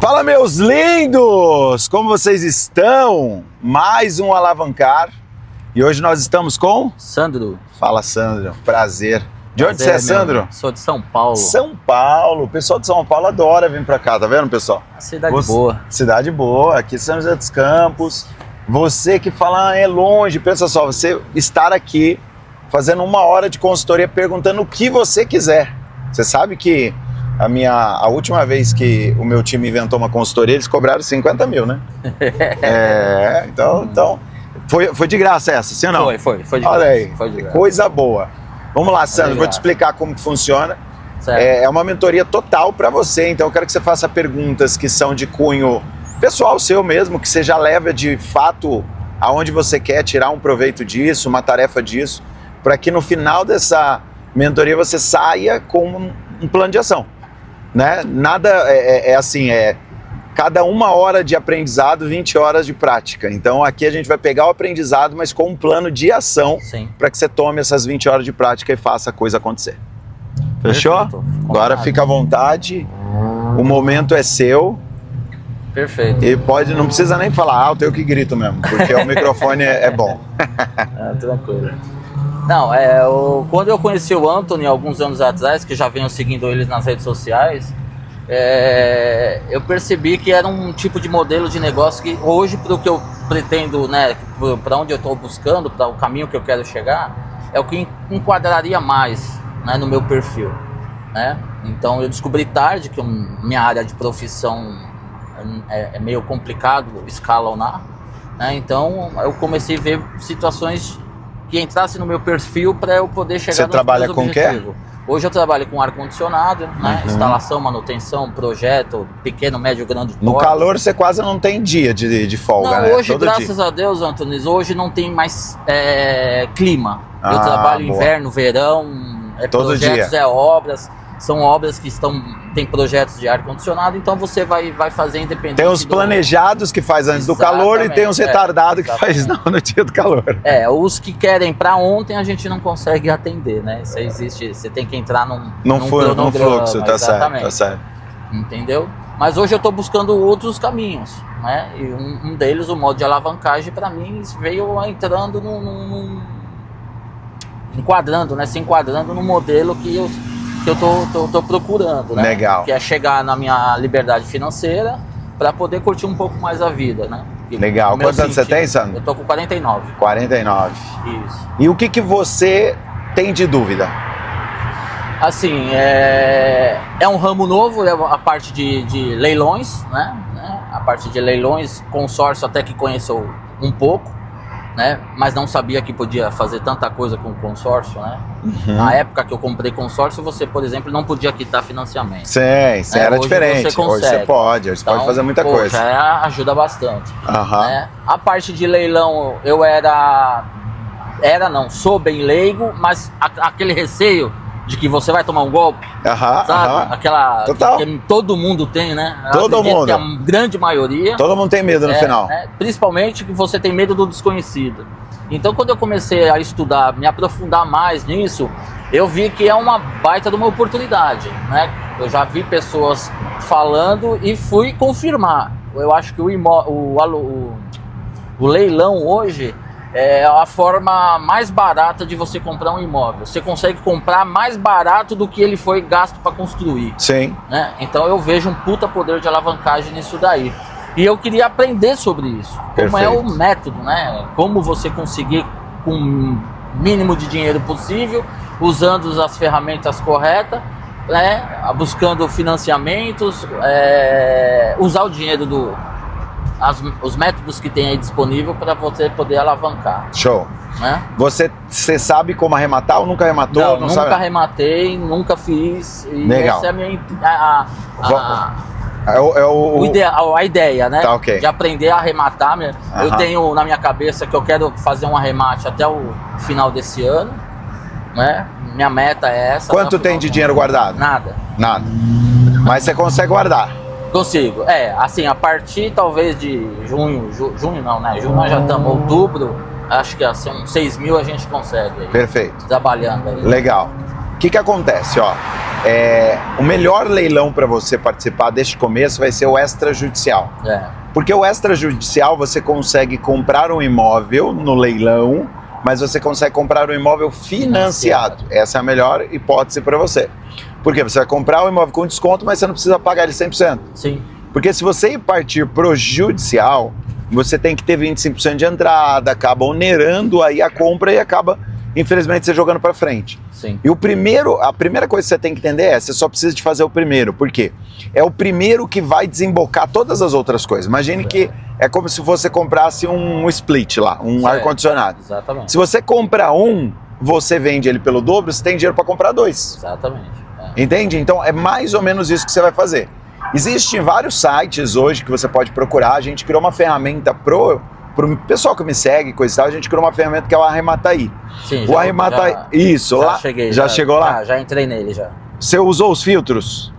Fala, meus lindos! Como vocês estão? Mais um Alavancar. E hoje nós estamos com... Sandro. Fala, Sandro. Prazer. De onde você é, Sandro? Sou de São Paulo. São Paulo. O pessoal de São Paulo adora vir pra cá, tá vendo, pessoal? Cidade boa. Cidade boa. Aqui São José dos Campos. Você que fala, é longe. Pensa só, você estar aqui fazendo 1 hora de consultoria perguntando o que você quiser. Você sabe que a última vez que o meu time inventou uma consultoria, eles cobraram 50 mil, né? Então foi de graça essa, sim ou não? Foi de graça. Olha aí, foi de graça. Coisa boa. Vamos lá, Sandro, vou te explicar como que funciona. É uma mentoria total para você, então eu quero que você faça perguntas que são de cunho pessoal seu mesmo, que você já leva de fato aonde você quer tirar um proveito disso, uma tarefa disso, para que no final dessa mentoria você saia com um plano de ação. Né? Nada cada 1 hora de aprendizado, 20 horas de prática. Então aqui a gente vai pegar o aprendizado, mas com um plano de ação para que você tome essas 20 horas de prática e faça a coisa acontecer. Fechou? Perfeito. Agora fica à vontade, o momento é seu. Perfeito. E não precisa nem falar alto, eu que grito mesmo, porque o microfone é bom. Tranquilo. Não, quando eu conheci o Anthony alguns anos atrás, que já venho seguindo eles nas redes sociais, eu percebi que era um tipo de modelo de negócio que hoje, para o que eu pretendo, né, para onde eu estou buscando, para o caminho que eu quero chegar, é o que enquadraria mais, né, no meu perfil. Né? Então eu descobri tarde que minha área de profissão é meio complicado escalonar, né? Então eu comecei a ver situações que entrasse no meu perfil para eu poder chegar Você trabalha com o quê? Hoje eu trabalho com ar-condicionado, né? Instalação, manutenção, projeto, pequeno, médio, grande porte. No calor você quase não tem dia de folga, não, né? Hoje, todo graças dia. a Deus, Antônio, hoje não tem mais clima. Eu boa. trabalho inverno, verão, todo projetos, dia. Obras. São obras que tem projetos de ar-condicionado, então você vai fazer independente. Tem os planejados que faz antes do calor e tem os retardados que faz no dia do calor. Os que querem para ontem a gente não consegue atender, né? Isso existe, você tem que entrar num fluxo, tá certo. Entendeu? Mas hoje eu estou buscando outros caminhos, né? E um deles, o modo de alavancagem, para mim veio entrando se enquadrando no modelo que eu tô procurando, né? Legal. Que é chegar na minha liberdade financeira para poder curtir um pouco mais a vida, né? Legal. Quantos anos você tem, Sandro? Eu tô com 49. 49. Isso. E o que você tem de dúvida? Assim, é um ramo novo, a parte de leilões, né? A parte de leilões, consórcio até que conheço um pouco, né? Mas não sabia que podia fazer tanta coisa com consórcio, né? Na época que eu comprei consórcio, você, por exemplo, não podia quitar financiamento. Sim, era diferente. Hoje você pode, pode fazer muita coisa. Ajuda bastante. Né? A parte de leilão, eu sou bem leigo, mas aquele receio de que você vai tomar um golpe, sabe? Aquela que todo mundo tem, né? Todo mundo. Que a grande maioria. Todo mundo tem medo no final. Principalmente que você tem medo do desconhecido. Então, quando eu comecei a estudar, me aprofundar mais nisso, eu vi que é uma baita de uma oportunidade, né? Eu já vi pessoas falando e fui confirmar. Eu acho que o leilão hoje é a forma mais barata de você comprar um imóvel. Você consegue comprar mais barato do que ele foi gasto para construir. Sim. Né? Então eu vejo um puta poder de alavancagem nisso daí. E eu queria aprender sobre isso. Como é o método, né? Como você conseguir com o mínimo de dinheiro possível, usando as ferramentas corretas, né? Buscando financiamentos, usar o dinheiro os métodos que tem aí disponível para você poder alavancar. Show. Né? Você sabe como arrematar ou nunca arrematou? Não, nunca sabe? Arrematei, nunca fiz. E legal. Essa é a minha a ideia, né? Tá, okay. De aprender a arrematar. Eu tenho na minha cabeça que eu quero fazer um arremate até o final desse ano, né? Minha meta é essa. Quanto tem de dinheiro guardado? Nada. Mas você consegue guardar? Consigo. Assim, a partir talvez de junho não, né? Junho nós já estamos, outubro, acho que assim, uns 6 mil a gente consegue aí. Perfeito. Trabalhando aí. Legal. O que acontece, ó? O melhor leilão para você participar deste começo vai ser o extrajudicial. Porque o extrajudicial você consegue comprar um imóvel no leilão, mas você consegue comprar um imóvel financiado. Essa é a melhor hipótese para você. Porque você vai comprar o imóvel com desconto, mas você não precisa pagar ele 100%. Sim. Porque se você partir pro judicial, você tem que ter 25% de entrada, acaba onerando aí a compra e acaba, infelizmente, você jogando para frente. Sim. E a primeira coisa que você tem que entender você só precisa de fazer o primeiro. Por quê? É o primeiro que vai desembocar todas as outras coisas. Imagine que é como se você comprasse um split lá, um ar-condicionado. Exatamente. Se você compra um, você vende ele pelo dobro, você tem dinheiro para comprar dois. Exatamente. Entende? Então é mais ou menos isso que você vai fazer. Existem vários sites hoje que você pode procurar. A gente criou uma ferramenta pro pessoal que me segue, coisa e tal, a gente criou uma ferramenta que é o Arremataí. Sim, o Arremataí, isso, já lá, cheguei, já chegou lá? Já entrei nele, já. Você usou os filtros?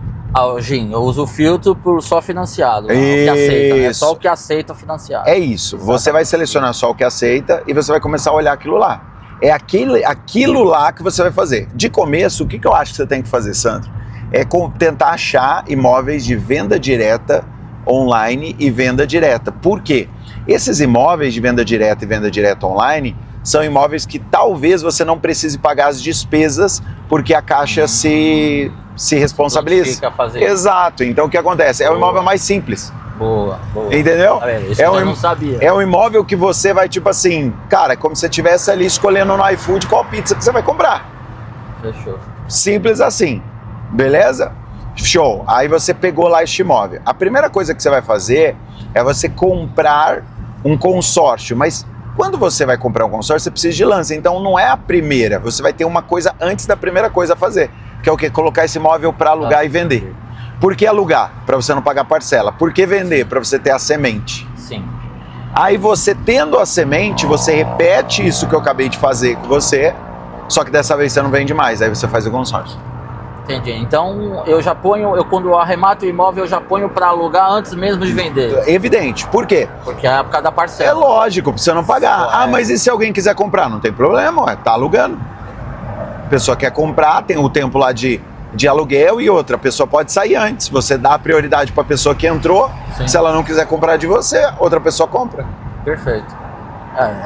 Sim, eu uso o filtro por só financiado, não, o que aceita, né? Só o que aceita financiado. É isso, Exatamente. Você vai selecionar só o que aceita e você vai começar a olhar aquilo lá. É aquilo lá que você vai fazer. De começo, o que eu acho que você tem que fazer, Sandro? É tentar achar imóveis de venda direta online e venda direta. Por quê? Esses imóveis de venda direta e venda direta online são imóveis que talvez você não precise pagar as despesas porque a Caixa se responsabiliza. Fazer. Exato. Então o que acontece? É o imóvel mais simples. Boa. Entendeu? Isso eu não sabia. É um imóvel que você vai tipo assim, cara, como se você estivesse ali escolhendo no iFood qual pizza que você vai comprar. Fechou. Simples assim. Beleza? Show. Aí você pegou lá este imóvel. A primeira coisa que você vai fazer é você comprar um consórcio, mas quando você vai comprar um consórcio, você precisa de lance, então não é a primeira, você vai ter uma coisa antes da primeira coisa a fazer, que é o quê? Colocar esse imóvel para alugar e vender. Por que alugar? Para você não pagar parcela. Por que vender? Para você ter a semente. Sim. Aí você tendo a semente, você repete isso que eu acabei de fazer com você, só que dessa vez você não vende mais, aí você faz o consórcio. Entendi. Então eu já ponho, quando eu arremato o imóvel, eu já ponho para alugar antes mesmo de vender. Evidente. Por quê? Porque é a época da parcela. É lógico, pra você não pagar. Mas e se alguém quiser comprar? Não tem problema, tá alugando. A pessoa quer comprar, tem o tempo lá de aluguel e outra. A pessoa pode sair antes. Você dá a prioridade pra pessoa que entrou. Sim. Se ela não quiser comprar de você, outra pessoa compra. Perfeito.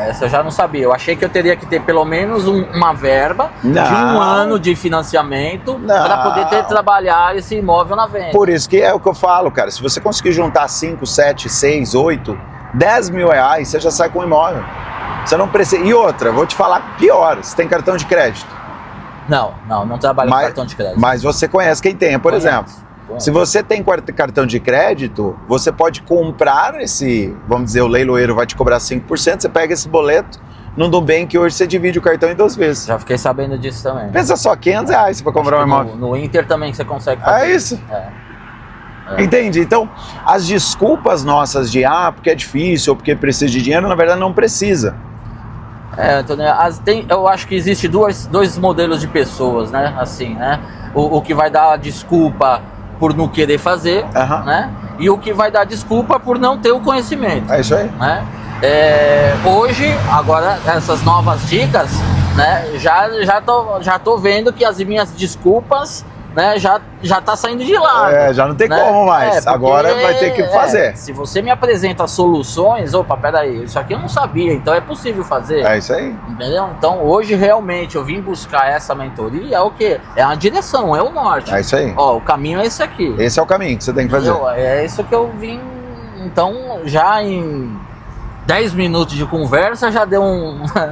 Essa eu já não sabia. Eu achei que eu teria que ter pelo menos uma verba de um ano de financiamento para poder trabalhar esse imóvel na venda. Por isso que é o que eu falo, cara. Se você conseguir juntar 5, 7, 6, 8, 10 mil reais, você já sai com o imóvel. Você não precisa. E outra, vou te falar pior. Você tem cartão de crédito? Não trabalho com cartão de crédito. Mas você conhece quem tem, por exemplo. Se você tem cartão de crédito, você pode comprar vamos dizer, o leiloeiro vai te cobrar 5%, você pega esse boleto no Nubank, hoje você divide o cartão em 2 vezes. Já fiquei sabendo disso também. Pensa só, 500 reais para comprar um imóvel. No Inter também você consegue fazer. É isso. Entende? Então, as desculpas nossas de porque é difícil ou porque precisa de dinheiro, na verdade não precisa. Antônio, eu acho que existe dois modelos de pessoas, né? Assim, né? O que vai dar desculpa por não querer fazer, né? E o que vai dar desculpa por não ter o conhecimento. É isso aí. Né? Hoje, agora, essas novas dicas, né? Já tô vendo que as minhas desculpas, né? Já tá saindo de lado. Já não tem né? como mais. Agora vai ter que fazer. Se você me apresenta soluções, peraí, isso aqui eu não sabia, então é possível fazer. É isso aí. Entendeu? Então hoje realmente eu vim buscar essa mentoria, é o quê? É a direção, é o norte. É isso aí. O caminho é esse aqui. Esse é o caminho que você tem que fazer. É isso que eu vim, então já em 10 minutos de conversa já deu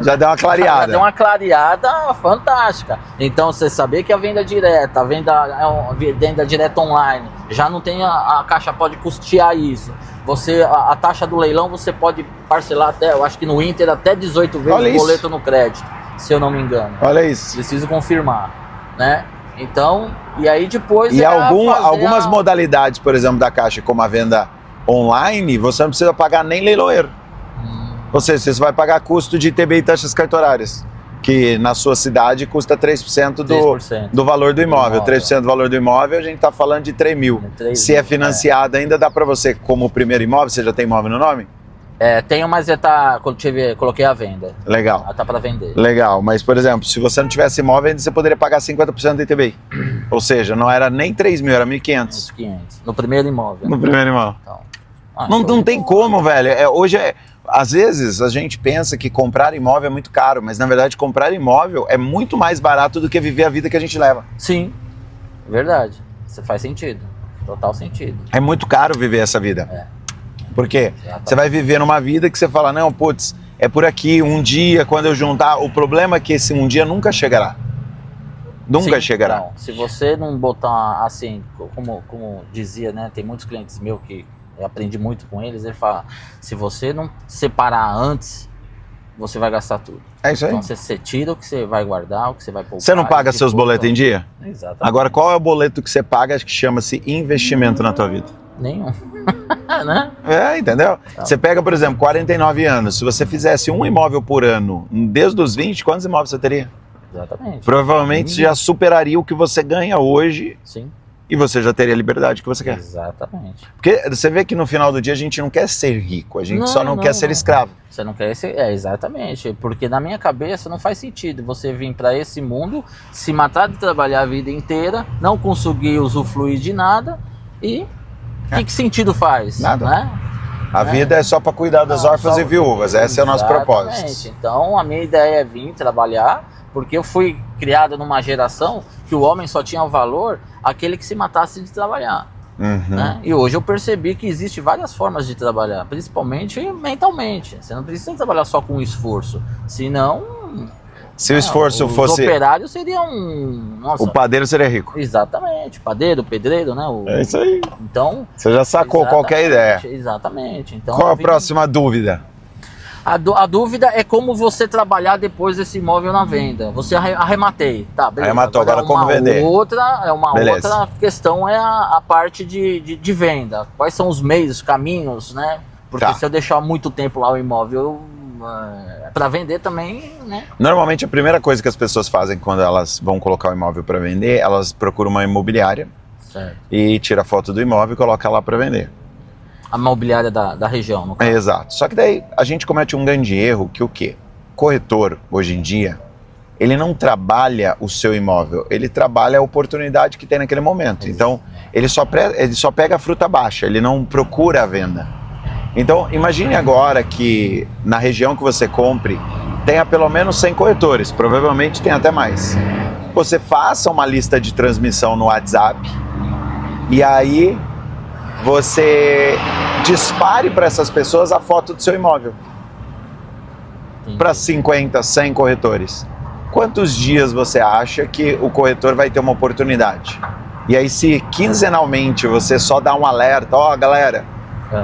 já deu uma clareada. Já deu uma clareada fantástica. Então você saber que a venda direta, venda direta online, já não tem a Caixa pode custear isso. A taxa do leilão você pode parcelar até, eu acho que no Inter até 18 vezes o boleto no crédito, se eu não me engano. Olha isso. Preciso confirmar, né? Então, e aí depois e algumas modalidades, por exemplo, da Caixa, como a venda online, você não precisa pagar nem leiloeiro. Ou seja, você vai pagar custo de ITB e taxas cartorárias, que na sua cidade custa 3% do valor do imóvel. 3% do valor do imóvel, a gente está falando de 3 mil. Se é financiado, ainda dá para você, como o primeiro imóvel, você já tem imóvel no nome? Tenho, mas coloquei à venda. Legal. Ela tá para vender. Legal, mas por exemplo, se você não tivesse imóvel, ainda você poderia pagar 50% do ITBI. Ou seja, não era nem 3 mil, era 1.500. 500. No primeiro imóvel. No primeiro imóvel. Então, não tem como, velho. Às vezes a gente pensa que comprar imóvel é muito caro, mas na verdade comprar imóvel é muito mais barato do que viver a vida que a gente leva. Sim, verdade. Isso faz sentido. Total sentido. É muito caro viver essa vida. Por quê? Exatamente. Você vai viver numa vida que você fala, não, putz, é por aqui, um dia, quando eu juntar. O problema é que esse um dia nunca chegará. Nunca chegará. Então, se você não botar assim, como dizia, né? Tem muitos clientes meus que eu aprendi muito com eles, ele fala, se você não separar antes, você vai gastar tudo. É isso aí. Então você tira o que você vai guardar, o que você vai poupar. Você não paga seus boletos em dia? Exatamente. Agora, qual é o boleto que você paga que chama-se investimento na tua vida? Nenhum. Né? Entendeu? Você pega, por exemplo, 49 anos. Se você fizesse um imóvel por ano, desde os 20, quantos imóveis você teria? Exatamente. Provavelmente já superaria o que você ganha hoje. Sim. E você já teria a liberdade que você quer. Exatamente. Porque você vê que no final do dia a gente não quer ser rico, a gente só não quer ser escravo. Você não quer ser... exatamente. Porque na minha cabeça não faz sentido você vir para esse mundo, se matar de trabalhar a vida inteira, não conseguir usufruir de nada e... Que sentido faz? Nada. Né? A vida é só para cuidar das órfãs e viúvas, esse é o nosso propósito. Então a minha ideia é vir trabalhar, porque eu fui criado numa geração que o homem só tinha valor aquele que se matasse de trabalhar. Né? E hoje eu percebi que existem várias formas de trabalhar, principalmente mentalmente. Você não precisa trabalhar só com esforço, senão... Se o esforço fosse... Os operários seriam... Nossa, o padeiro seria rico. Exatamente. Padeiro, pedreiro, né? É isso aí. Então... Você já sacou qualquer ideia. Exatamente. Então, qual a próxima dúvida? A dúvida é como você trabalhar depois desse imóvel na venda. Você arrematei. Tá, beleza. Arrematou, agora como vender? Outra questão é a parte de venda. Quais são os meios, caminhos, né? Porque se eu deixar muito tempo lá o imóvel... para vender também, né? Normalmente a primeira coisa que as pessoas fazem quando elas vão colocar o imóvel para vender, elas procuram uma imobiliária e tira a foto do imóvel e coloca lá para vender. A imobiliária da região, no caso. Exato. Só que daí a gente comete um grande erro que o quê? Corretor, hoje em dia, ele não trabalha o seu imóvel, ele trabalha a oportunidade que tem naquele momento. Então, ele só pega a fruta baixa, ele não procura a venda. Então, imagine agora que na região que você compre, tenha pelo menos 100 corretores, provavelmente tem até mais. Você faça uma lista de transmissão no WhatsApp e aí você dispare para essas pessoas a foto do seu imóvel. Para 50, 100 corretores. Quantos dias você acha que o corretor vai ter uma oportunidade? E aí se quinzenalmente você só dá um alerta, ó, galera,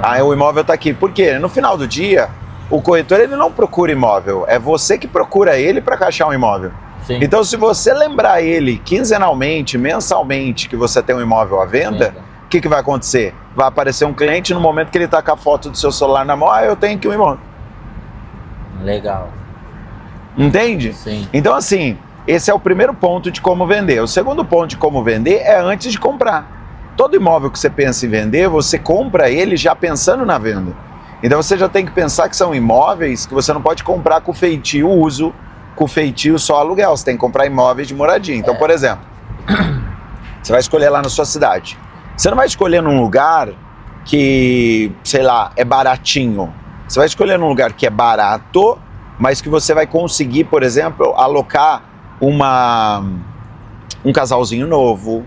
aí o imóvel está aqui. Por quê? No final do dia, o corretor ele não procura imóvel, é você que procura ele para achar um imóvel. Sim. Então se você lembrar ele quinzenalmente, mensalmente que você tem um imóvel à venda, o que vai acontecer? Vai aparecer um cliente no momento que ele está com a foto do seu celular na mão, eu tenho aqui um imóvel. Legal. Entende? Sim. Então assim, esse é o primeiro ponto de como vender. O segundo ponto de como vender é antes de comprar. Todo imóvel que você pensa em vender, você compra ele já pensando na venda. Então você já tem que pensar que são imóveis que você não pode comprar com feitio uso, com feitio só aluguel. Você tem que comprar imóveis de moradia. Então, por exemplo, você vai escolher lá na sua cidade. Você não vai escolher num lugar que, sei lá, é baratinho. Você vai escolher num lugar que é barato, mas que você vai conseguir, por exemplo, alocar um casalzinho novo,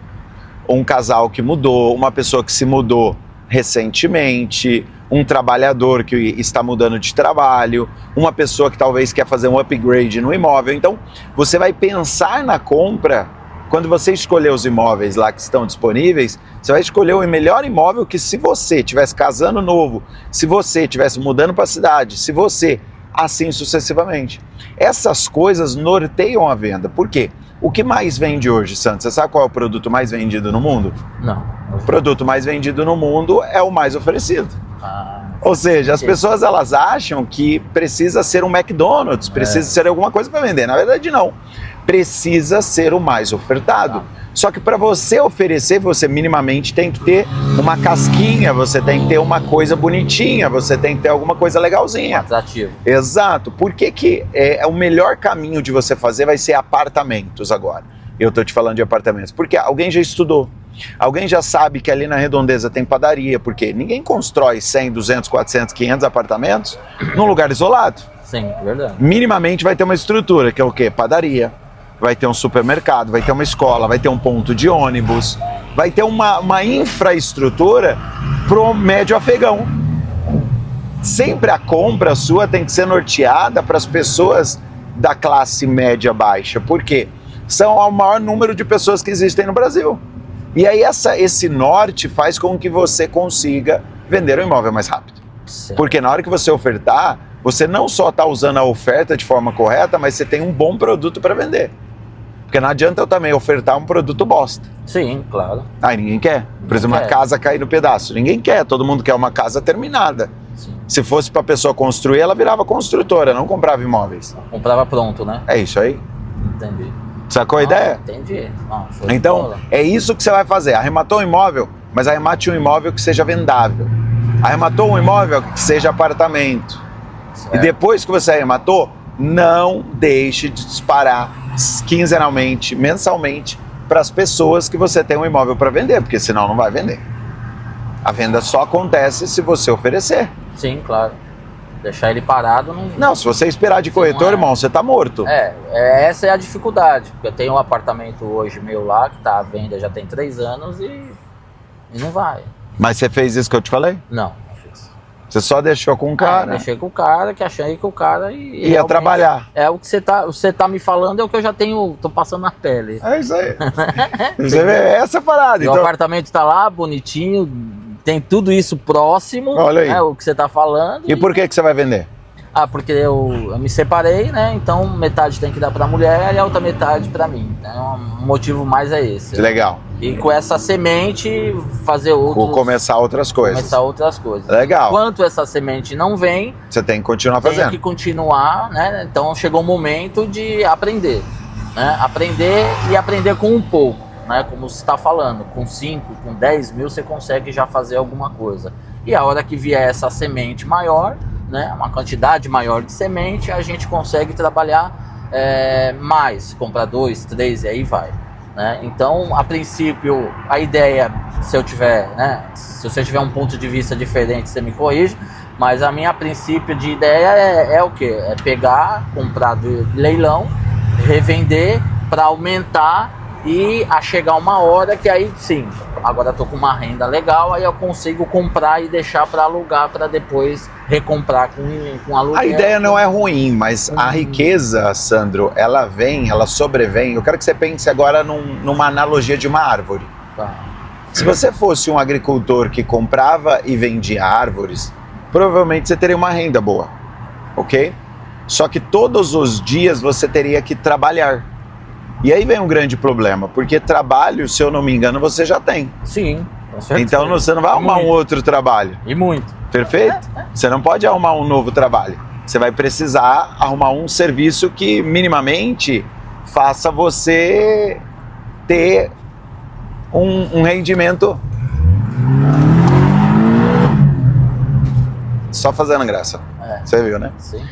um casal que mudou, uma pessoa que se mudou recentemente, um trabalhador que está mudando de trabalho, uma pessoa que talvez quer fazer um upgrade no imóvel. Então, você vai pensar na compra, quando você escolher os imóveis lá que estão disponíveis, você vai escolher o melhor imóvel que se você estivesse casando novo, se você estivesse mudando para a cidade, se você, assim sucessivamente. Essas coisas norteiam a venda. Por quê? O que mais vende hoje, Santos? Você sabe qual é o produto mais vendido no mundo? Não. O produto mais vendido no mundo é o mais oferecido. Ou seja, as pessoas elas acham que precisa ser um McDonald's, precisa ser alguma coisa para vender. Na verdade, não. Precisa ser o mais ofertado. Só que para você oferecer, você minimamente tem que ter uma casquinha, você tem que ter uma coisa bonitinha, você tem que ter alguma coisa legalzinha. Atrativo. Exato. Por que que o melhor caminho de você fazer vai ser apartamentos agora? Eu tô te falando de apartamentos. Porque alguém já estudou. Alguém já sabe que ali na Redondeza tem padaria, porque ninguém constrói 100, 200, 400, 500 apartamentos num lugar isolado. Sim, verdade. Minimamente vai ter uma estrutura, que é o quê? Padaria. Vai ter um supermercado, vai ter uma escola, vai ter um ponto de ônibus, vai ter uma infraestrutura pro médio afegão. Sempre a compra sua tem que ser norteada para as pessoas da classe média baixa. Por quê? São o maior número de pessoas que existem no Brasil. E aí esse norte faz com que você consiga vender o imóvel mais rápido. Certo. Porque na hora que você ofertar, você não só está usando a oferta de forma correta, mas você tem um bom produto para vender. Porque não adianta eu também ofertar um produto bosta. Sim, claro. Aí ninguém quer. Por exemplo, uma casa cair no pedaço. Ninguém quer, todo mundo quer uma casa terminada. Sim. Se fosse para a pessoa construir, ela virava construtora, não comprava imóveis. Comprava pronto, né? É isso aí. Entendi. Sacou a ideia? Entendi. Então, é isso que você vai fazer. Arrematou um imóvel, mas arremate um imóvel que seja vendável. Arrematou um imóvel que seja apartamento. Certo. E depois que você arrematou, não deixe de disparar quinzenalmente, mensalmente, para as pessoas que você tem um imóvel para vender, porque senão não vai vender. A venda só acontece se você oferecer. Sim, claro. Deixar ele parado não... Não, se você esperar de corretor, irmão, você tá morto. Essa é a dificuldade, porque eu tenho um apartamento hoje meu lá, que tá à venda já tem 3 anos e não vai. Mas você fez isso que eu te falei? Não fiz. Você só deixou com o cara? Deixei com o cara, que achei que o cara ia trabalhar. É o que você tá me falando, é o que eu já tô passando na pele. É isso aí. Você vê essa parada. Então... O apartamento tá lá, bonitinho, tem tudo isso próximo. Olha aí. O que você tá falando. E por que você vai vender? Porque eu me separei, né? Então metade tem que dar pra mulher e a outra metade pra mim. Então o motivo mais é esse. Legal. E com essa semente fazer começar outras coisas. Legal. Enquanto essa semente não vem, você tem que continuar fazendo. Tem que continuar, né? Então chegou o momento de aprender, né? Aprender e aprender com um pouco, né? Como você está falando, com 5, com 10 mil você consegue já fazer alguma coisa. E a hora que vier essa semente maior, né? Uma quantidade maior de semente, a gente consegue trabalhar mais, comprar 2, 3 e aí vai. Né? Então, a princípio, a ideia, se eu tiver, né? Se você tiver um ponto de vista diferente, você me corrige, mas a minha princípio de ideia é o quê? É pegar, comprar do leilão, revender para aumentar e a chegar uma hora que aí sim, agora estou com uma renda legal, aí eu consigo comprar e deixar para alugar para depois recomprar com aluguel. A ideia não é ruim, mas a riqueza, Sandro, ela sobrevém. Eu quero que você pense agora numa analogia de uma árvore. Tá. Se você fosse um agricultor que comprava e vendia árvores, provavelmente você teria uma renda boa, ok? Só que todos os dias você teria que trabalhar. E aí vem um grande problema, porque trabalho, se eu não me engano, você já tem. Sim, com certeza. Então você não vai arrumar um outro trabalho. E muito. Perfeito? Você não pode arrumar um novo trabalho. Você vai precisar arrumar um serviço que minimamente faça você ter um rendimento. Só fazendo graça. Você viu, né? Sim.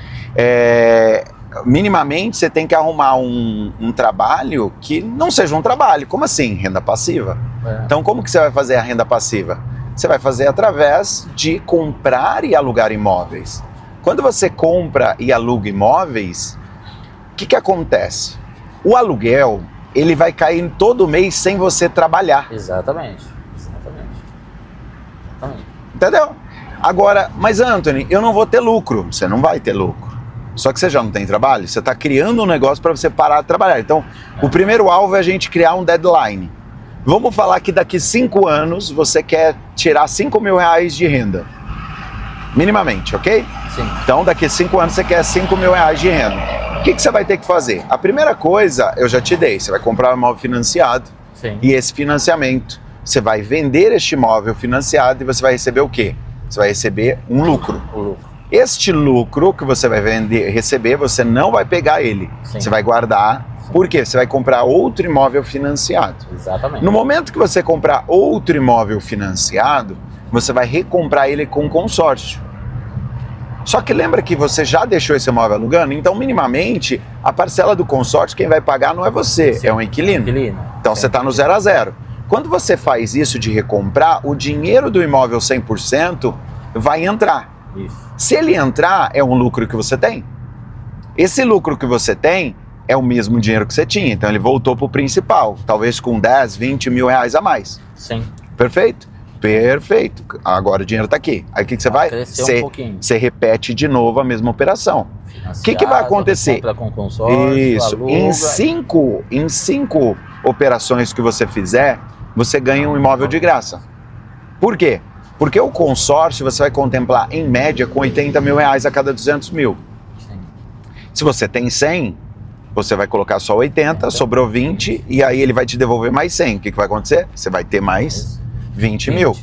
Minimamente você tem que arrumar um trabalho que não seja um trabalho. Como assim? Renda passiva. Então como que você vai fazer a renda passiva? Você vai fazer através de comprar e alugar imóveis. Quando você compra e aluga imóveis, o que acontece? O aluguel, ele vai cair todo mês sem você trabalhar. Exatamente. Entendeu? Agora, mas Anthony, eu não vou ter lucro. Você não vai ter lucro. Só que você já não tem trabalho, você está criando um negócio para você parar de trabalhar. Então, o primeiro alvo é a gente criar um deadline. Vamos falar que daqui 5 anos você quer tirar 5 mil reais de renda. Minimamente, ok? Sim. Então, daqui 5 anos você quer 5 mil reais de renda. O que você vai ter que fazer? A primeira coisa, eu já te dei, você vai comprar um imóvel financiado. Sim. E esse financiamento, você vai vender este imóvel financiado e você vai receber o quê? Você vai receber um lucro. O lucro. Este lucro que você vai receber, você não vai pegar ele. Sim. Você vai guardar. Sim. Por quê? Você vai comprar outro imóvel financiado. Exatamente. No momento que você comprar outro imóvel financiado, você vai recomprar ele com consórcio. Só que lembra que você já deixou esse imóvel alugando? Então, minimamente, a parcela do consórcio, quem vai pagar não é você, Sim. é um inquilino. Então, Sim. você está no 0 a 0. Quando você faz isso de recomprar, o dinheiro do imóvel 100% vai entrar. Isso. Se ele entrar, é um lucro que você tem. Esse lucro que você tem é o mesmo dinheiro que você tinha. Então, ele voltou para o principal, talvez com 10, 20 mil reais a mais. Sim. Perfeito? Perfeito. Agora o dinheiro está aqui. Aí o que você vai? Você repete de novo a mesma operação. O que vai acontecer? Compra com consórcio, isso. aluga. Em cinco operações que você fizer, você ganha um imóvel de graça. Por quê? Porque o consórcio você vai contemplar em média com 80 mil reais a cada 200 mil. Sim. Se você tem 100, você vai colocar só 80, sobrou 20 e aí ele vai te devolver mais 100. O que vai acontecer? Você vai ter mais 20 mil.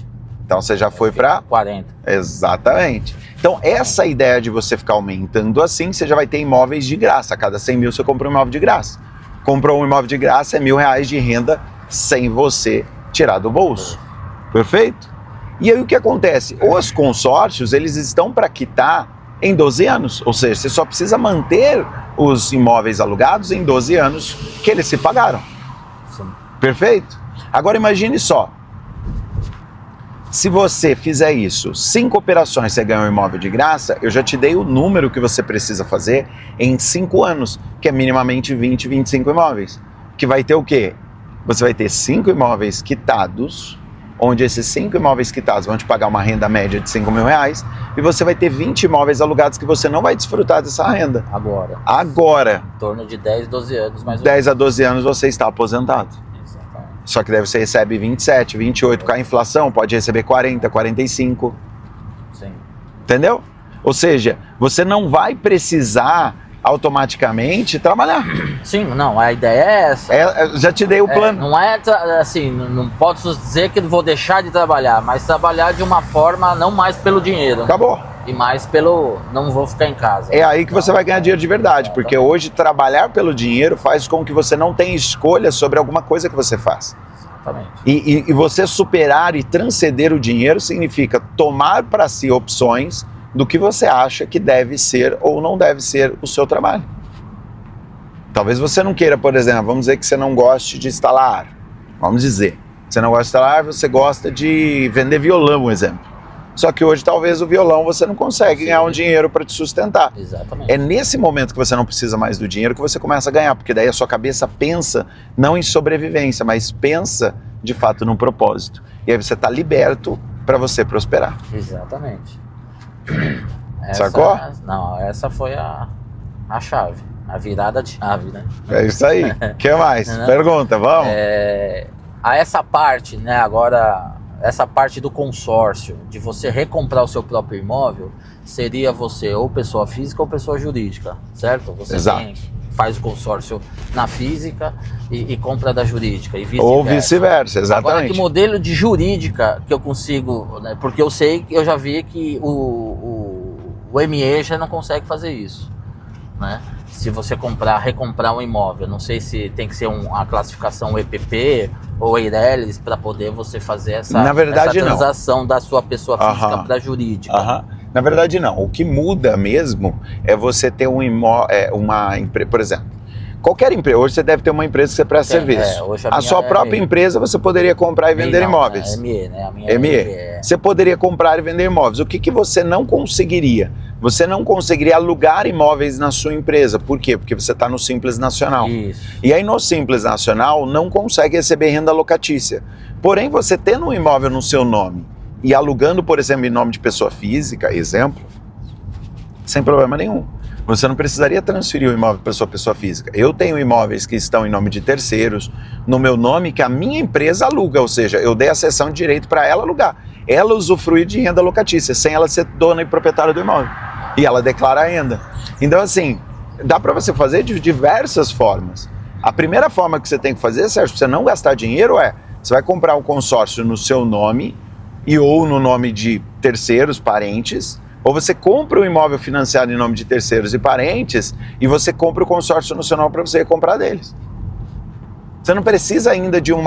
Então você já foi para 40. Exatamente. Então essa ideia de você ficar aumentando assim, você já vai ter imóveis de graça. A cada 100 mil você compra um imóvel de graça. Comprou um imóvel de graça, é R$1.000 de renda sem você tirar do bolso. Perfeito? E aí o que acontece? Os consórcios, eles estão para quitar em 12 anos. Ou seja, você só precisa manter os imóveis alugados em 12 anos que eles se pagaram. Sim. Perfeito? Agora imagine só. Se você fizer isso, 5 operações você ganha um imóvel de graça, eu já te dei o número que você precisa fazer em 5 anos, que é minimamente 20, 25 imóveis. Que vai ter o quê? Você vai ter 5 imóveis quitados, onde esses 5 imóveis quitados vão te pagar uma renda média de 5 mil reais, e você vai ter 20 imóveis alugados que você não vai desfrutar dessa renda. Agora. Em torno de 10, 12 anos mais ou menos. 10 a 12 anos você está aposentado. Só que daí você recebe 27, 28, com a inflação pode receber 40, 45. Sim. Entendeu? Ou seja, você não vai precisar automaticamente trabalhar. Sim, não, a ideia é essa. Já te dei o plano. Não é assim, não posso dizer que vou deixar de trabalhar, mas trabalhar de uma forma não mais pelo dinheiro. Acabou. E mais pelo não vou ficar em casa. É aí que você vai ganhar dinheiro de verdade, porque hoje trabalhar pelo dinheiro faz com que você não tenha escolha sobre alguma coisa que você faz. Exatamente. E você superar e transcender o dinheiro significa tomar para si opções do que você acha que deve ser ou não deve ser o seu trabalho. Talvez você não queira, por exemplo, vamos dizer que você não goste de instalar. Vamos dizer, você não gosta de instalar, você gosta de vender violão, um exemplo. Só que hoje talvez o violão você não consegue ganhar um dinheiro para te sustentar. Exatamente. É nesse momento que você não precisa mais do dinheiro que você começa a ganhar, porque daí a sua cabeça pensa não em sobrevivência, mas pensa de fato num propósito. E aí você está liberto para você prosperar. Exatamente. Sacou? Não, essa foi a chave, a virada de chave, né? É isso aí. O que mais? Pergunta, vamos. A essa parte, né, agora... Essa parte do consórcio, de você recomprar o seu próprio imóvel, seria você ou pessoa física ou pessoa jurídica, certo? Você faz o consórcio na física e compra da jurídica, e vice-versa. Ou vice-versa, exatamente. Agora, que modelo de jurídica que eu consigo, né, porque eu sei, eu já vi que o ME já não consegue fazer isso, né? Se você recomprar um imóvel, não sei se tem que ser uma classificação EPP ou EIRELIS para poder você fazer essa transação da sua pessoa física para jurídica. Na verdade não, o que muda mesmo é você ter uma empresa, por exemplo, qualquer empresa, hoje você deve ter uma empresa que você presta serviço. A sua própria empresa você poderia comprar e vender imóveis. ME, né? A minha ME. Você poderia comprar e vender imóveis. O que você não conseguiria? Você não conseguiria alugar imóveis na sua empresa. Por quê? Porque você está no Simples Nacional. Isso. E aí no Simples Nacional não consegue receber renda locatícia. Porém, você tendo um imóvel no seu nome e alugando, por exemplo, em nome de pessoa física, exemplo, sem problema nenhum. Você não precisaria transferir o imóvel para sua pessoa física. Eu tenho imóveis que estão em nome de terceiros, no meu nome, que a minha empresa aluga, ou seja, eu dei a cessão de direito para ela alugar. Ela usufruir de renda locatícia, sem ela ser dona e proprietária do imóvel. E ela declara a renda. Então, assim, dá para você fazer de diversas formas. A primeira forma que você tem que fazer, Sérgio, para você não gastar dinheiro você vai comprar um consórcio no seu nome, e ou no nome de terceiros, parentes, ou você compra o imóvel financiado em nome de terceiros e parentes e você compra o consórcio nacional para você comprar deles. Você não precisa ainda de eu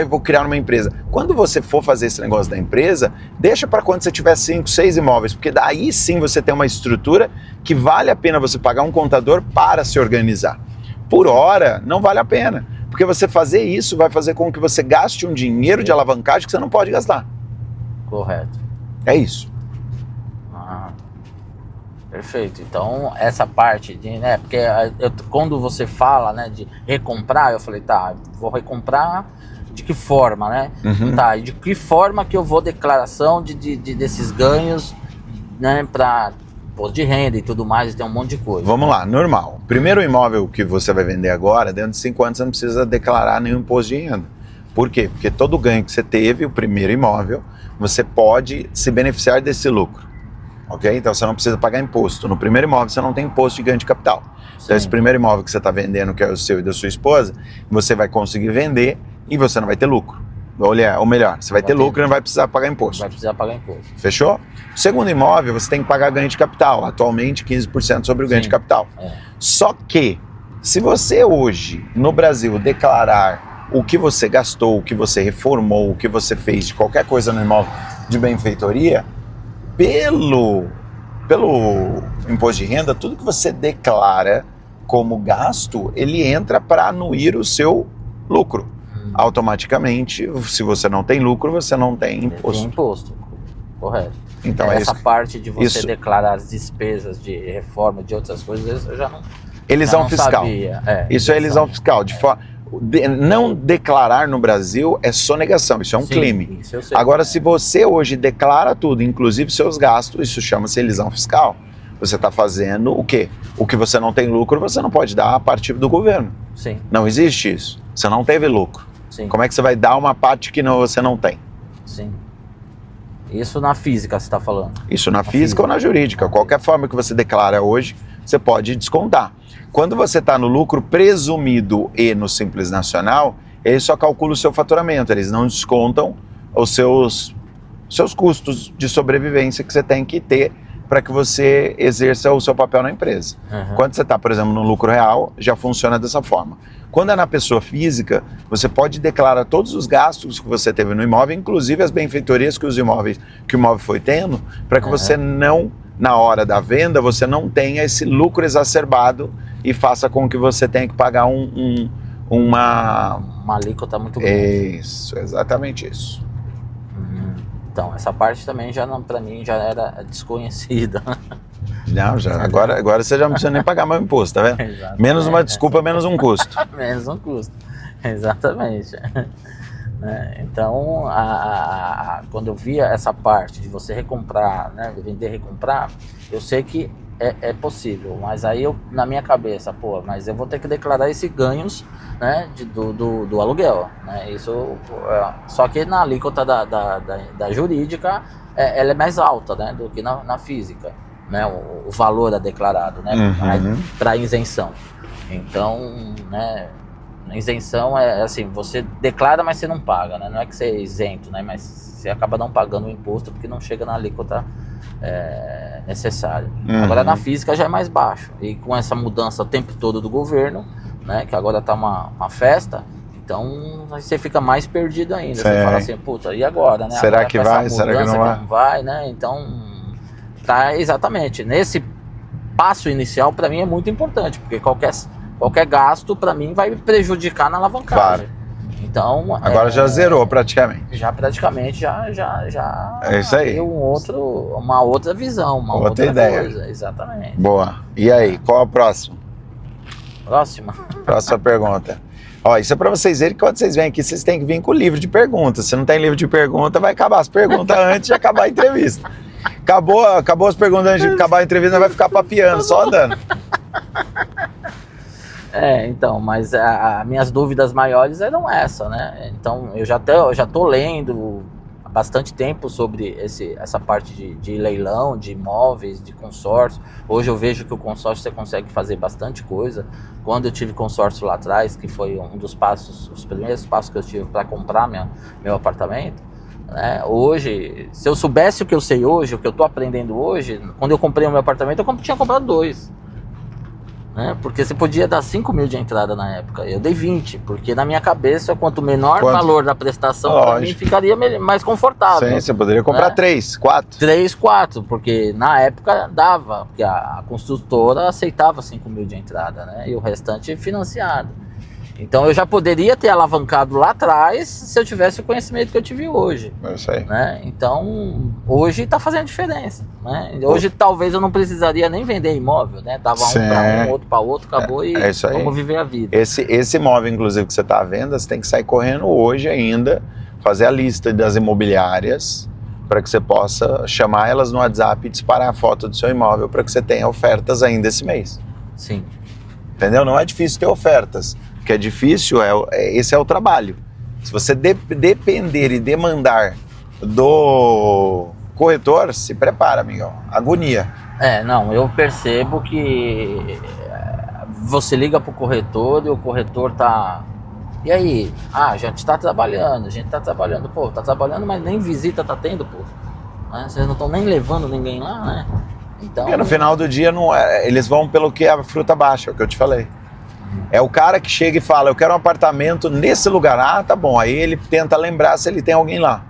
vou criar uma empresa. Quando você for fazer esse negócio da empresa, deixa para quando você tiver 5, 6 imóveis, porque daí sim você tem uma estrutura que vale a pena você pagar um contador para se organizar. Por hora, não vale a pena, porque você fazer isso vai fazer com que você gaste um dinheiro de alavancagem que você não pode gastar. Correto. É isso. Perfeito. Então, essa parte de, né, porque quando você fala, né, de recomprar, eu falei, tá, vou recomprar de que forma, né? Tá, e de que forma que eu vou declaração desses ganhos, né, para imposto de renda e tudo mais, e tem um monte de coisa. Vamos lá, normal. Primeiro imóvel que você vai vender agora, dentro de 5 anos você não precisa declarar nenhum imposto de renda. Por quê? Porque todo ganho que você teve, o primeiro imóvel, você pode se beneficiar desse lucro. Ok? Então você não precisa pagar imposto. No primeiro imóvel você não tem imposto de ganho de capital. Sim. Então esse primeiro imóvel que você está vendendo, que é o seu e da sua esposa, você vai conseguir vender e você não vai ter lucro. Ou melhor, você vai ter lucro e não vai precisar pagar imposto. Vai precisar pagar imposto. Fechou? O segundo imóvel você tem que pagar ganho de capital. Atualmente 15% sobre o ganho de capital. Só que, se você hoje, no Brasil, declarar o que você gastou, o que você reformou, o que você fez de qualquer coisa no imóvel de benfeitoria, pelo imposto de renda, tudo que você declara como gasto, ele entra para anuir o seu lucro. Automaticamente, se você não tem lucro, você não tem imposto. Tem imposto, correto. Então, essa parte de você declarar as despesas de reforma, de outras coisas, eu já não elisão fiscal. Sabia. Isso é elisão fiscal. Não declarar no Brasil é sonegação, isso é um crime. Isso eu sei. Agora, se você hoje declara tudo, inclusive seus gastos, isso chama-se elisão fiscal. Você está fazendo o quê? O que você não tem lucro, você não pode dar a partir do governo. Sim. Não existe isso. Você não teve lucro. Sim. Como é que você vai dar uma parte que você não tem? Sim. Isso na física você está falando? Isso na física ou na jurídica. Qualquer forma que você declara hoje, você pode descontar. Quando você está no lucro presumido e no Simples Nacional, eles só calculam o seu faturamento, eles não descontam os seus custos de sobrevivência que você tem que ter para que você exerça o seu papel na empresa. Quando você está, por exemplo, no lucro real, já funciona dessa forma. Quando é na pessoa física, você pode declarar todos os gastos que você teve no imóvel, inclusive as benfeitorias que o imóvel foi tendo, para que você não, na hora da venda, você não tenha esse lucro exacerbado e faça com que você tenha que pagar uma alíquota muito grande. Isso, exatamente isso. Então, essa parte também para mim já era desconhecida. Não, agora você já não precisa nem pagar mais imposto, tá vendo? Exatamente. Menos uma desculpa, menos um custo. Menos um custo, exatamente. Então, quando eu via essa parte de você recomprar, né, vender, recomprar, eu sei que é possível, mas aí na minha cabeça, mas eu vou ter que declarar esses ganhos, né, do aluguel, né, só que na alíquota da jurídica, ela é mais alta, né, do que na física, né, o valor é declarado, né, para isenção. Então, né, a isenção é assim, você declara, mas você não paga, né, não é que você é isento, né, mas você acaba não pagando o imposto porque não chega na alíquota necessária. Agora na física já é mais baixo, e com essa mudança o tempo todo do governo, né, que agora tá uma festa, então você fica mais perdido ainda. Você fala assim, puta, e agora, né? Será agora que vai? Será que não vai, né? Então, exatamente, nesse passo inicial para mim é muito importante, porque qualquer gasto para mim vai prejudicar na alavancagem. Claro. Então, agora já zerou praticamente. Já praticamente já é isso aí. Uma outra visão, uma outra ideia. Coisa, exatamente. Boa. E aí, qual é o próximo? Próxima pergunta. Ó, isso é para vocês verem que quando vocês vêm aqui, vocês têm que vir com o livro de perguntas. Se não tem livro de pergunta, vai acabar as perguntas antes de acabar a entrevista. Acabou as perguntas antes de acabar a entrevista, vai ficar papiando, só andando. Então, mas minhas dúvidas maiores eram essa, né? Então, eu já tô lendo há bastante tempo sobre essa parte de leilão, de imóveis, de consórcio. Hoje eu vejo que o consórcio você consegue fazer bastante coisa. Quando eu tive consórcio lá atrás, que foi um dos passos, os primeiros passos que eu tive para comprar meu apartamento, Hoje, se eu soubesse o que eu sei hoje, o que eu tô aprendendo hoje, quando eu comprei o meu apartamento, eu tinha comprado 2. Porque você podia dar 5 mil de entrada na época. Eu dei 20, porque na minha cabeça, quanto menor o valor da prestação, para mim ficaria mais confortável. Sim, você poderia comprar 3, 4. 3, 4, porque na época dava, porque a construtora aceitava 5 mil de entrada, né? E o restante financiado. Então eu já poderia ter alavancado lá atrás se eu tivesse o conhecimento que eu tive hoje. É isso aí. Então hoje está fazendo diferença. Hoje talvez eu não precisaria nem vender imóvel, né? Dava um para um, outro para outro, acabou e vamos viver a vida. Esse imóvel, inclusive, que você está à venda, você tem que sair correndo hoje ainda, fazer a lista das imobiliárias para que você possa chamar elas no WhatsApp e disparar a foto do seu imóvel para que você tenha ofertas ainda esse mês. Sim. Entendeu? Não é difícil ter ofertas. O que é difícil esse é o trabalho. Se você depender e demandar do corretor, se prepara, amigão. Agonia. Não, eu percebo que você liga pro corretor e o corretor tá... E aí? A gente tá trabalhando, Pô, tá trabalhando, mas nem visita tá tendo, pô. Vocês não estão nem levando ninguém lá, né? Então... Porque no final do dia, eles vão pelo que a fruta baixa, é o que eu te falei. É o cara que chega e fala, eu quero um apartamento nesse lugar. Tá bom. Aí ele tenta lembrar se ele tem alguém lá.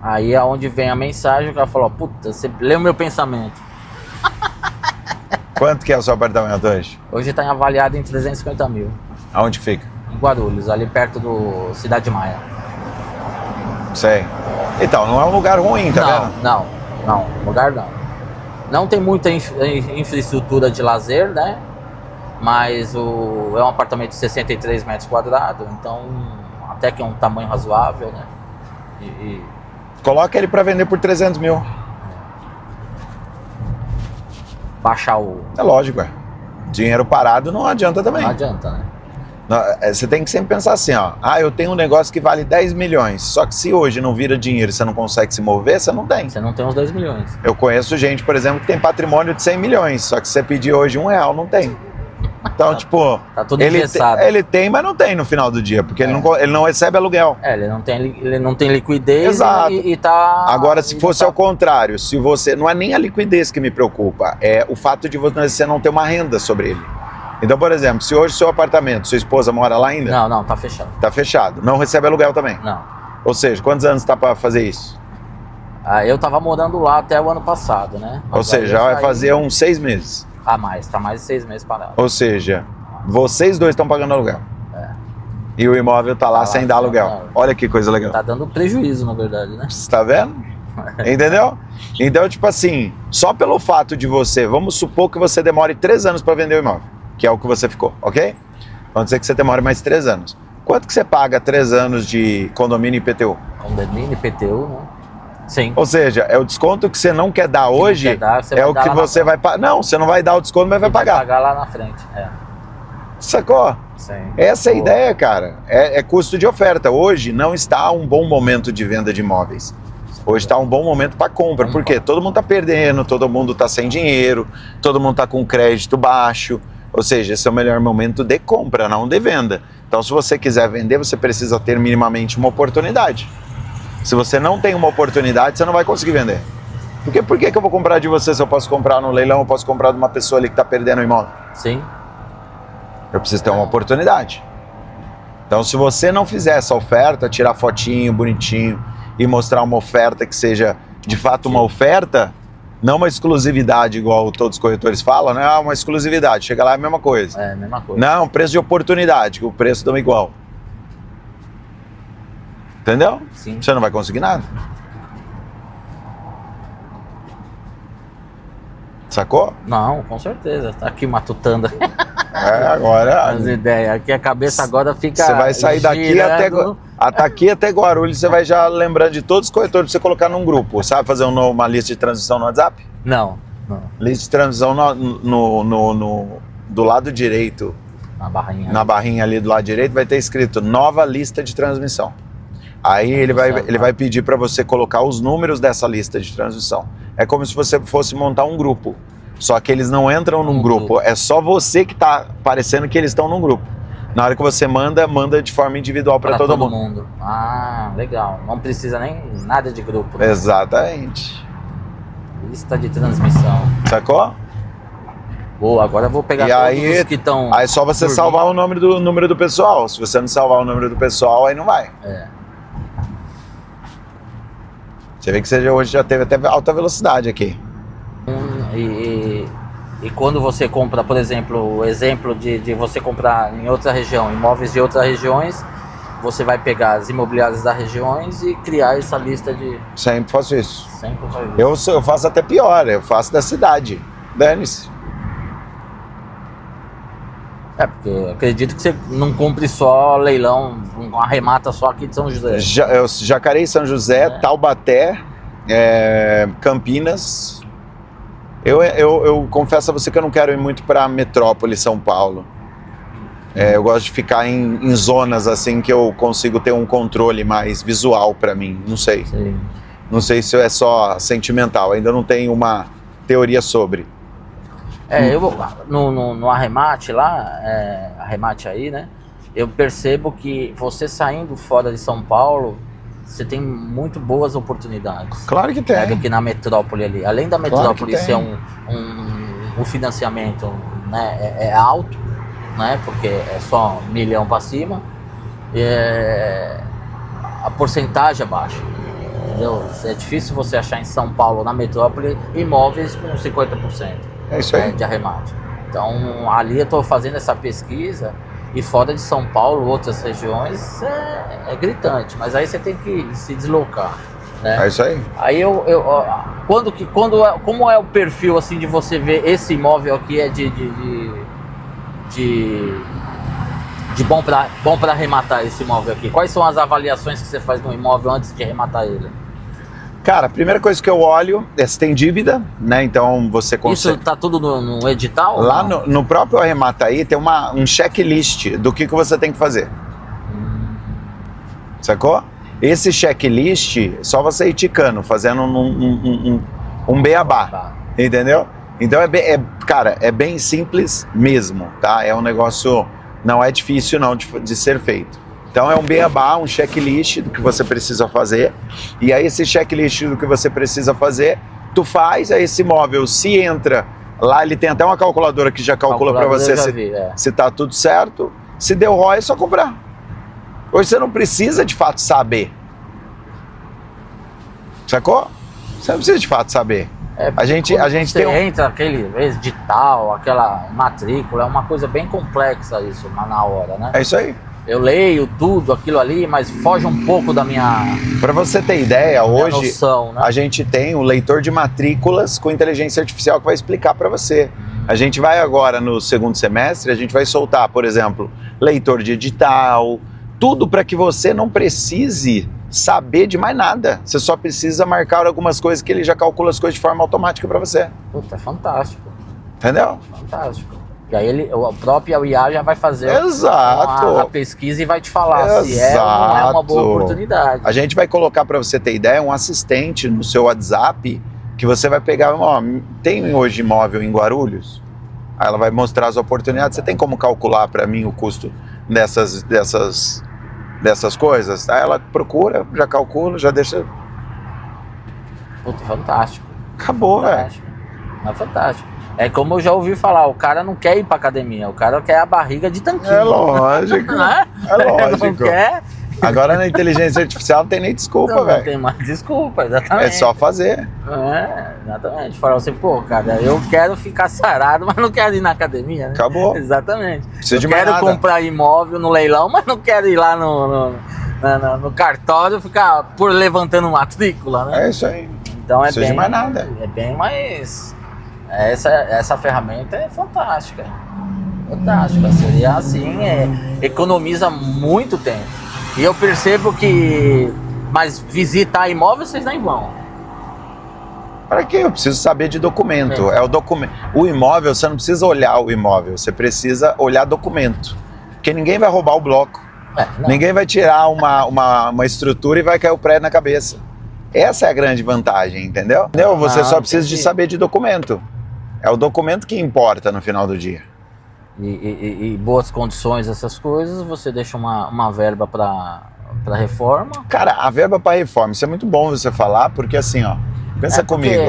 Aí é onde vem a mensagem, o cara fala, puta, você leu meu pensamento. Quanto que é o seu apartamento hoje? Hoje está avaliado em 350 mil. Aonde fica? Em Guarulhos, ali perto do Cidade Maia. Sei. Então, não é um lugar ruim, tá vendo? Não, lugar não. Não tem muita infraestrutura de lazer, né? Mas é um apartamento de 63 metros quadrados, então até que é um tamanho razoável, né? Coloca ele para vender por 300 mil. Baixar o... É lógico, dinheiro parado não adianta também. Não adianta, né? Você tem que sempre pensar assim, eu tenho um negócio que vale 10 milhões, só que se hoje não vira dinheiro e você não consegue se mover, você não tem. Você não tem os 10 milhões. Eu conheço gente, por exemplo, que tem patrimônio de 100 milhões, só que se você pedir hoje R$1, não tem. Então, tá tudo engessado. Ele tem, mas não tem no final do dia, porque ele não recebe aluguel. Ele não tem liquidez. Exato. E tá... Agora, se fosse ao contrário, se você... Não é nem a liquidez que me preocupa, é o fato de você não ter uma renda sobre ele. Então, por exemplo, se hoje seu apartamento, sua esposa mora lá ainda? Não, tá fechado. Tá fechado. Não recebe aluguel também? Não. Ou seja, quantos anos tá para fazer isso? Eu tava morando lá até o ano passado, né? Ou seja, já vai fazer uns 6 meses. Tá mais de 6 meses parado. Ou seja, vocês dois estão pagando aluguel. E o imóvel tá lá sem dar aluguel. Olha que coisa legal. Tá dando prejuízo, na verdade, né? Você tá vendo? Entendeu? Então, tipo assim, só pelo fato de vamos supor que você demore 3 anos para vender o imóvel, que é o que você ficou, ok? Vamos dizer que você demore mais 3 anos. Quanto que você paga 3 anos de condomínio e IPTU? Condomínio e IPTU, né? Sim. Ou seja, é o desconto que você não quer dar hoje, é o que você vai pagar. Não, você não vai dar o desconto, mas vai pagar. Vai pagar lá na frente, Sacou? Sim. Essa é a ideia, cara. É custo de oferta. Hoje não está um bom momento de venda de imóveis. Hoje está um bom momento para compra. Por quê? Todo mundo está perdendo, todo mundo está sem dinheiro, todo mundo está com crédito baixo. Ou seja, esse é o melhor momento de compra, não de venda. Então, se você quiser vender, você precisa ter minimamente uma oportunidade. Se você não tem uma oportunidade, você não vai conseguir vender. Por que eu vou comprar de você se eu posso comprar no leilão, eu posso comprar de uma pessoa ali que está perdendo o imóvel? Sim. Eu preciso ter uma oportunidade. Então, se você não fizer essa oferta, tirar fotinho bonitinho e mostrar uma oferta que seja de fato uma oferta, não uma exclusividade igual todos os corretores falam, né? Uma exclusividade, chega lá é a mesma coisa. É a mesma coisa. Não, preço de oportunidade, que o preço dá igual. Entendeu? Sim. Você não vai conseguir nada. Sacou? Não, com certeza. Tá aqui matutando. Agora... As ideias. Aqui a cabeça agora fica... Você vai sair daqui até Guarulhos, você vai já lembrando de todos os corretores pra você colocar num grupo. Sabe fazer uma lista de transmissão no WhatsApp? Não. Lista de transmissão do lado direito. Na barrinha ali do lado direito vai ter escrito nova lista de transmissão. Aí ele vai pedir para você colocar os números dessa lista de transmissão. É como se você fosse montar um grupo. Só que eles não entram num grupo. É só você que tá parecendo que eles estão num grupo. Na hora que você manda de forma individual para todo mundo. Ah, legal. Não precisa nem nada de grupo. Né? Exatamente. Lista de transmissão. Sacou? Boa, agora eu vou pegar e todos aí, os que estão... Aí só você salvar o número do pessoal. Se você não salvar o número do pessoal, aí não vai. Você vê que hoje já teve até alta velocidade aqui. E quando você compra, por exemplo, o exemplo de você comprar em outra região, imóveis de outras regiões, você vai pegar as imobiliárias das regiões e criar essa lista de... Sempre faço isso. Sempre faz isso. Eu faço até pior, eu faço da cidade. Dane-se. Porque eu acredito que você não compre só leilão, uma remata só aqui de São José. Jacareí, São José, Taubaté, Campinas. Eu confesso a você que eu não quero ir muito para metrópole, São Paulo. Eu gosto de ficar em zonas assim que eu consigo ter um controle mais visual para mim. Não sei. Sim. Não sei se é só sentimental. Ainda não tenho uma teoria sobre. Eu no arremate lá, arremate aí, né? Eu percebo que você saindo fora de São Paulo, você tem muito boas oportunidades. Claro que tem. Do que na metrópole ali. Além da metrópole ser um financiamento, né, é alto, né? Porque é só 1 milhão para cima. A porcentagem é baixa. Entendeu? É difícil você achar em São Paulo, na metrópole, imóveis com 50%. É isso aí. De arremate. Então ali eu estou fazendo essa pesquisa e fora de São Paulo, outras regiões, é gritante, mas aí você tem que se deslocar, né? É isso aí. Aí como é o perfil assim de você ver esse imóvel aqui é de bom para arrematar esse imóvel aqui? Quais são as avaliações que você faz no imóvel antes de arrematar ele? Cara, a primeira coisa que eu olho é se tem dívida, né? Então você consegue... Isso tá tudo no edital? Lá no próprio Arremataí tem um checklist do que você tem que fazer. Sacou? Esse checklist, só você ir ticando, fazendo um beabá, entendeu? Então cara, é bem simples mesmo, tá? É um negócio, não é difícil não de ser feito. Então é um beabá, um checklist do que você precisa fazer. E aí esse checklist do que você precisa fazer, tu faz, aí esse imóvel se entra, lá ele tem até uma calculadora que já calcula para você se tá tudo certo. Se deu ROI é só comprar. Hoje você não precisa de fato saber. Sacou? Você não precisa de fato saber. A gente tem entra aquele edital, aquela matrícula, é uma coisa bem complexa isso na hora, né? É isso aí. Eu leio tudo, aquilo ali, mas foge um pouco da minha... Para você ter ideia, hoje noção, né? A gente tem um leitor de matrículas com inteligência artificial que vai explicar para você. A gente vai agora, no segundo semestre, a gente vai soltar, por exemplo, leitor de edital, tudo para que você não precise saber de mais nada. Você só precisa marcar algumas coisas que ele já calcula as coisas de forma automática para você. Puta, é fantástico. Entendeu? Fantástico. E aí o próprio IA já vai fazer a pesquisa e vai te falar se é ou não é uma boa oportunidade. A gente vai colocar, para você ter ideia, um assistente no seu WhatsApp que você vai pegar, tem hoje imóvel em Guarulhos? Aí ela vai mostrar as oportunidades. Você tem como calcular para mim o custo dessas coisas? Aí ela procura, já calcula, já deixa... Puta, fantástico. Acabou, velho. É fantástico. É como eu já ouvi falar, o cara não quer ir pra academia, o cara quer a barriga de tanquinho. É lógico, né? É lógico. Não quer... Agora na inteligência artificial não tem nem desculpa, velho. Não tem mais desculpa, exatamente. É só fazer. Exatamente. Falar assim, pô, cara, eu quero ficar sarado, mas não quero ir na academia, né? Acabou. Exatamente. Precisa de eu mais quero nada. comprar imóvel no leilão, mas não quero ir lá no cartório ficar levantando matrícula, né? É isso aí. Então precisa de mais nada. É bem mais... Essa ferramenta é fantástica. Fantástica. Seria assim, economiza muito tempo. E eu percebo que... Mas visitar imóvel vocês nem vão. Para quê? Eu preciso saber de documento. É o documento. O imóvel, você não precisa olhar o imóvel, você precisa olhar documento. Porque ninguém vai roubar o bloco. Ninguém vai tirar uma estrutura e vai cair o prédio na cabeça. Essa é a grande vantagem, entendeu? Você só precisa de saber de documento. É o documento que importa no final do dia. e boas condições, essas coisas, você deixa uma verba para reforma. Cara, a verba para reforma, isso é muito bom você falar, porque assim, ó, pensa comigo.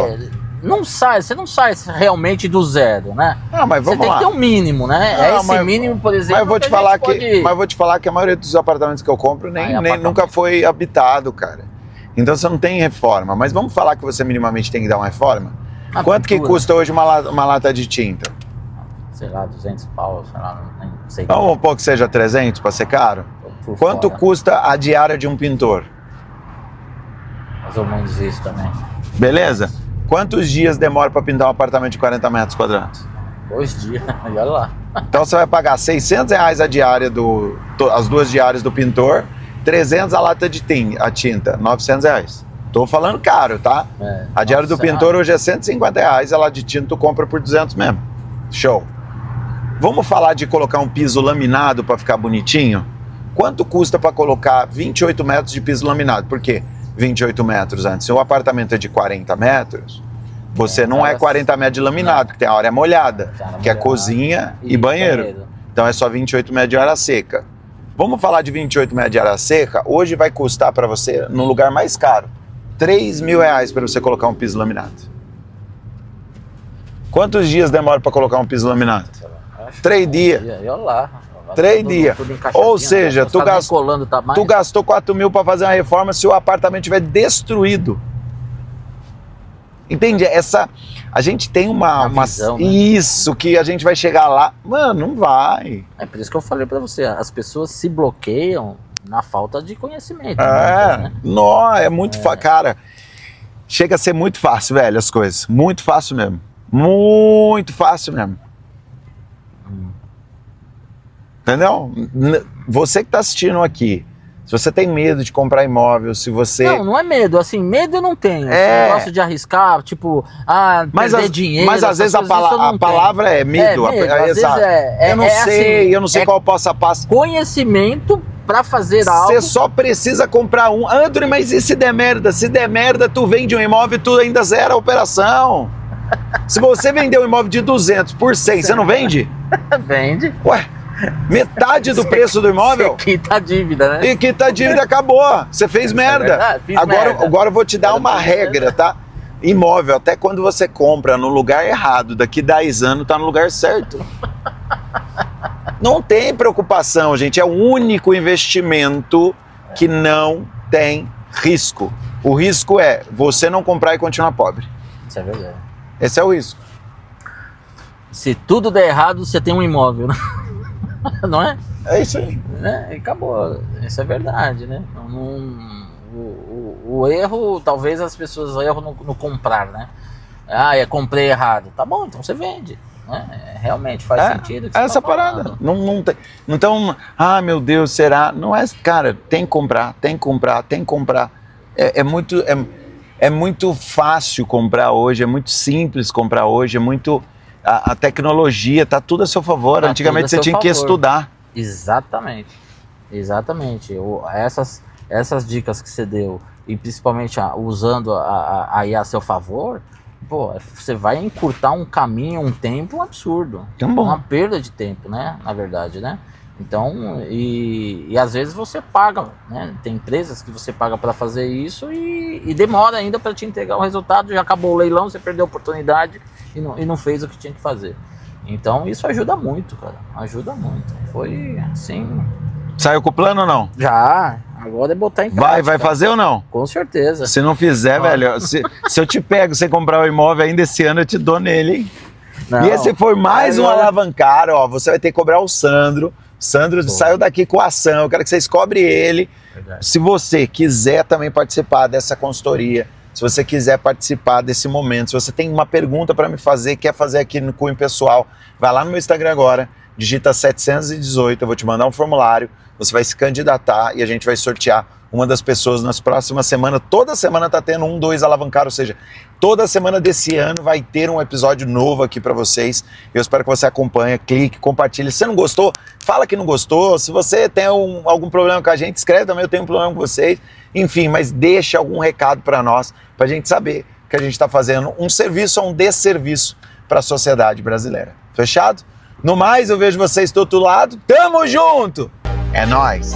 Você não sai realmente do zero, né? Não, mas vamos lá. Você tem que ter um mínimo, né? Esse mínimo, por exemplo. Mas eu vou te falar que a maioria dos apartamentos que eu compro nem nunca foi habitado, cara. Então você não tem reforma. Mas vamos falar que você minimamente tem que dar uma reforma? Quanto que custa hoje uma lata de tinta? Sei lá, 200 pau, sei lá, nem sei. Vamos supor que seja 300 para ser caro? Quanto custa a diária de um pintor? Mais ou menos isso também. Beleza? Quantos dias demora para pintar um apartamento de 40 metros quadrados? 2 dias, olha lá. Então você vai pagar R$600 a diária as 2 diárias do pintor, 300 a lata de tinta, R$900. Tô falando caro, tá? A diária do pintor hoje é R$150, a lata de tinta tu compra por 200 mesmo. Show. Vamos falar de colocar um piso laminado para ficar bonitinho? Quanto custa para colocar 28 metros de piso laminado? Por quê? 28 metros antes. Se o apartamento é de 40 metros, você não é 40 metros de laminado, que tem a área molhada, que é cozinha e banheiro. Então é só 28 metros de área seca. Vamos falar de 28 metros de área seca? Hoje vai custar para você, no lugar mais caro, R$3.000 para você colocar um piso laminado. Quantos dias demora para colocar um piso laminado? 3 dias. Olha lá. 3 dias. Ou seja, tu gastou 4 mil para fazer uma reforma se o apartamento estiver destruído. Entende? A gente tem uma visão, né? Isso, que a gente vai chegar lá. Mano, não vai. É por isso que eu falei para você, as pessoas se bloqueiam na falta de conhecimento. Né? Não, é muito cara, chega a ser muito fácil, velho, as coisas. Muito fácil mesmo. Muito fácil mesmo. Entendeu? Você que está assistindo aqui, se você tem medo de comprar imóvel, se você... Não é medo, assim, medo eu não tenho. Eu gosto de arriscar, tipo, perder dinheiro. Mas às vezes a palavra é medo. Eu não sei qual passo a passo. Conhecimento para fazer algo. Você só precisa comprar um. André, mas e se der merda? Se der merda, tu vende um imóvel e tu ainda zera a operação. Se você vender um imóvel de 200 por 100, você não vende? Vende. Ué? Metade do preço do imóvel? Você quita a dívida, né? E quita a dívida, acabou. Você fez merda. Agora eu vou te dar uma regra, tá? Imóvel, até quando você compra no lugar errado, daqui 10 anos tá no lugar certo. Não tem preocupação, gente. É o único investimento que não tem risco. O risco é você não comprar e continuar pobre. Isso é verdade. Esse é o risco. Se tudo der errado, você tem um imóvel, né? Não é? É isso aí. E acabou. Isso é verdade, né? O erro, talvez as pessoas erram no comprar, né? Comprei errado. Tá bom, então você vende. Né? Realmente faz sentido. Que essa parada. Não tem. Então, meu Deus, será? Não é, cara, tem que comprar. É muito fácil comprar hoje, é muito simples comprar hoje, é muito... A tecnologia está tudo a seu favor. Antigamente você tinha que estudar. Exatamente. Essas dicas que você deu, e principalmente usando aí a seu favor, você vai encurtar um caminho, um tempo absurdo. Uma perda de tempo, né? Na verdade, né? Então, e às vezes você paga, né? Tem empresas que você paga para fazer isso e demora ainda para te entregar o resultado. Já acabou o leilão, você perdeu a oportunidade e não fez o que tinha que fazer. Então isso ajuda muito, cara. Ajuda muito. Foi assim. Saiu com o plano ou não? Já. Agora é botar em prática. Vai fazer ou não? Com certeza. Se não fizer, velho, se eu te pego, você comprar o imóvel ainda esse ano, eu te dou nele, hein? Não, e se for mais um alavancar, você vai ter que cobrar o Sandro. Sandro saiu daqui com a ação, eu quero que vocês cobrem ele. Verdade. Se você quiser também participar dessa consultoria, se você quiser participar desse momento, se você tem uma pergunta para me fazer, quer fazer aqui no Cunho Pessoal, vai lá no meu Instagram agora, digita 718, eu vou te mandar um formulário, você vai se candidatar e a gente vai sortear uma das pessoas nas próximas semanas. Toda semana tá tendo 1, 2 alavancar, ou seja, toda semana desse ano vai ter um episódio novo aqui para vocês. Eu espero que você acompanhe, clique, compartilhe. Se você não gostou, fala que não gostou. Se você tem algum problema com a gente, escreve também, eu tenho um problema com vocês. Enfim, mas deixa algum recado para nós, para a gente saber que a gente está fazendo um serviço ou um desserviço para a sociedade brasileira. Fechado? No mais, eu vejo vocês do outro lado. Tamo junto! É nóis!